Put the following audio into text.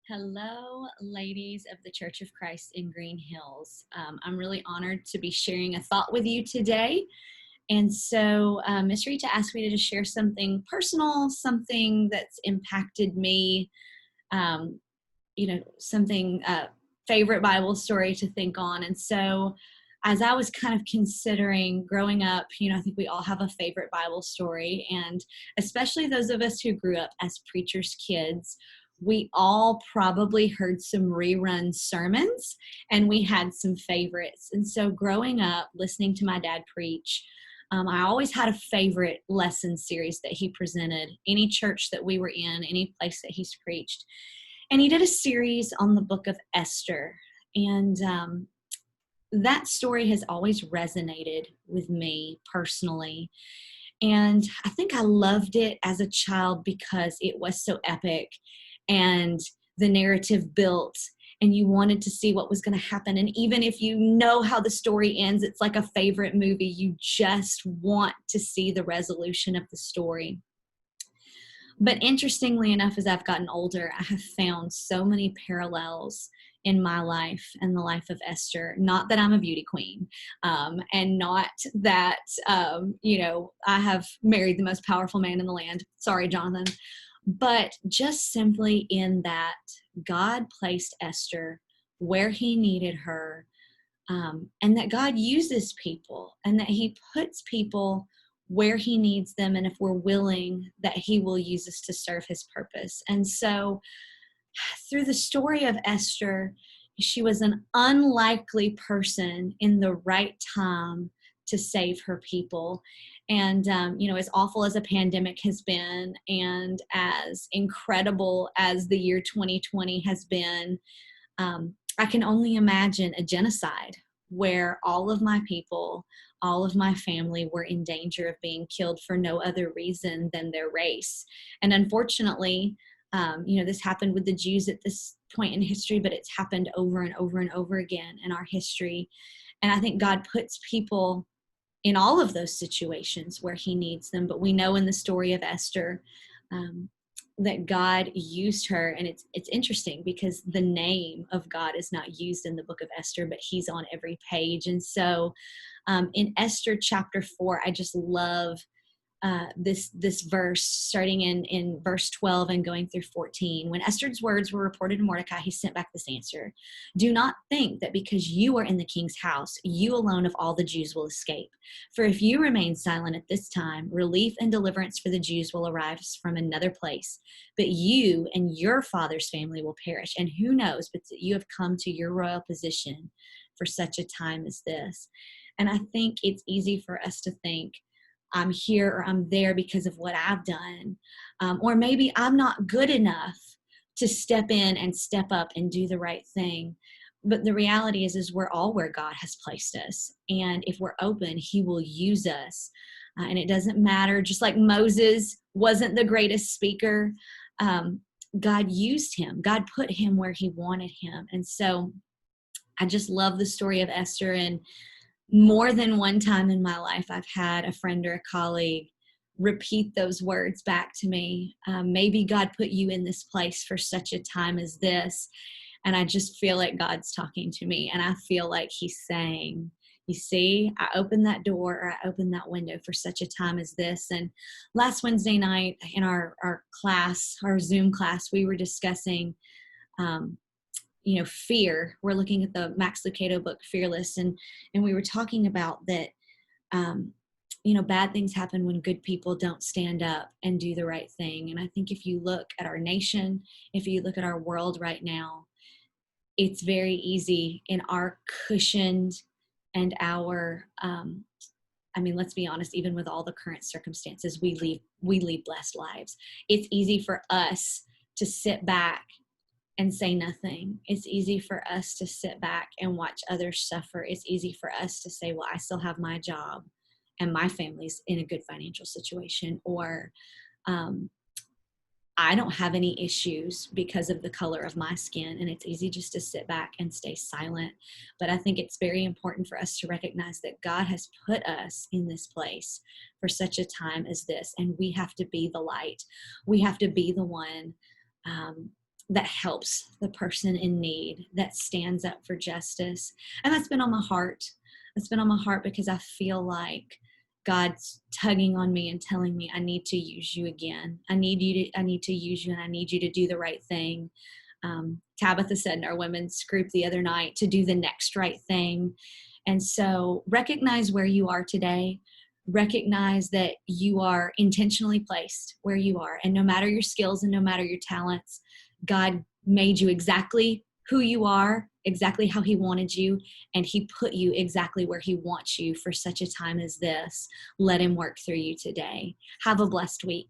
Hello, ladies of the Church of Christ in Green Hills. I'm really honored to be sharing a thought with you today. And so, Miss Rita asked me to just share something personal, something that's impacted me, um, something, favorite Bible story to think on. And so, as I was kind of considering growing up, I think we all have a favorite Bible story. And especially those of us who grew up as preachers' kids, we all probably heard some rerun sermons and we had some favorites. And so, growing up, listening to my dad preach, I always had a favorite lesson series that he presented, any church that we were in, any place that he's preached. And he did a series on the book of Esther. And that story has always resonated with me personally. And I think I loved it as a child because it was so epic and the narrative built and you wanted to see what was going to happen. And even if you know how the story ends, it's like a favorite movie. You just want to see the resolution of the story. But interestingly enough, as I've gotten older, I have found so many parallels in my life and the life of Esther. Not that I'm a beauty queen, and not that, I have married the most powerful man in the land. Sorry, Jonathan. But just simply in that God placed Esther where he needed her, and that God uses people and that he puts people where he needs them, and if we're willing, that he will use us to serve his purpose. And so through the story of Esther, she was an unlikely person in the right time to save her people. And, as awful as a pandemic has been, and as incredible as the year 2020 has been, I can only imagine a genocide where all of my people, all of my family were in danger of being killed for no other reason than their race. And unfortunately, this happened with the Jews at this point in history, but it's happened over and over and over again in our history. And I think God puts people in all of those situations where he needs them. But we know in the story of Esther, that God used her. And it's interesting because the name of God is not used in the book of Esther, but he's on every page. And so in Esther chapter 4, I just love this verse starting in verse 12 and going through 14. When Esther's words were reported to Mordecai, he sent back this answer: "Do not think that because you are in the king's house, you alone of all the Jews will escape. For if you remain silent at this time, relief and deliverance for the Jews will arrive from another place. But you and your father's family will perish. And who knows but that you have come to your royal position for such a time as this." And I think it's easy for us to think, I'm here or I'm there because of what I've done. Or maybe I'm not good enough to step in and step up and do the right thing. But the reality is we're all where God has placed us. And if we're open, he will use us. And it doesn't matter, just like Moses wasn't the greatest speaker, God used him. God put him where he wanted him. And so I just love the story of Esther. And more than one time in my life, I've had a friend or a colleague repeat those words back to me. Maybe God put you in this place for such a time as this. And I just feel like God's talking to me. And I feel like he's saying, you see, I opened that door or I opened that window for such a time as this. And last Wednesday night in our class, our Zoom class, we were discussing fear. We're looking at the Max Lucado book, Fearless. And we were talking about that, bad things happen when good people don't stand up and do the right thing. And I think if you look at our nation, if you look at our world right now, it's very easy in our cushioned and our, let's be honest, even with all the current circumstances, we lead blessed lives. It's easy for us to sit back and say nothing. It's easy for us to sit back and watch others suffer. It's easy for us to say, well, I still have my job and my family's in a good financial situation, or I don't have any issues because of the color of my skin. And it's easy just to sit back and stay silent. But I think it's very important for us to recognize that God has put us in this place for such a time as this. And we have to be the light. We have to be the one that helps the person in need, that stands up for justice. And that's been on my heart. That's been on my heart because I feel like God's tugging on me and telling me I need to use you again. I need to use you, and I need you to do the right thing. Tabitha said in our women's group the other night to do the next right thing. And so recognize where you are today. Recognize that you are intentionally placed where you are. And no matter your skills and no matter your talents, God made you exactly who you are, exactly how he wanted you, and he put you exactly where he wants you for such a time as this. Let him work through you today. Have a blessed week.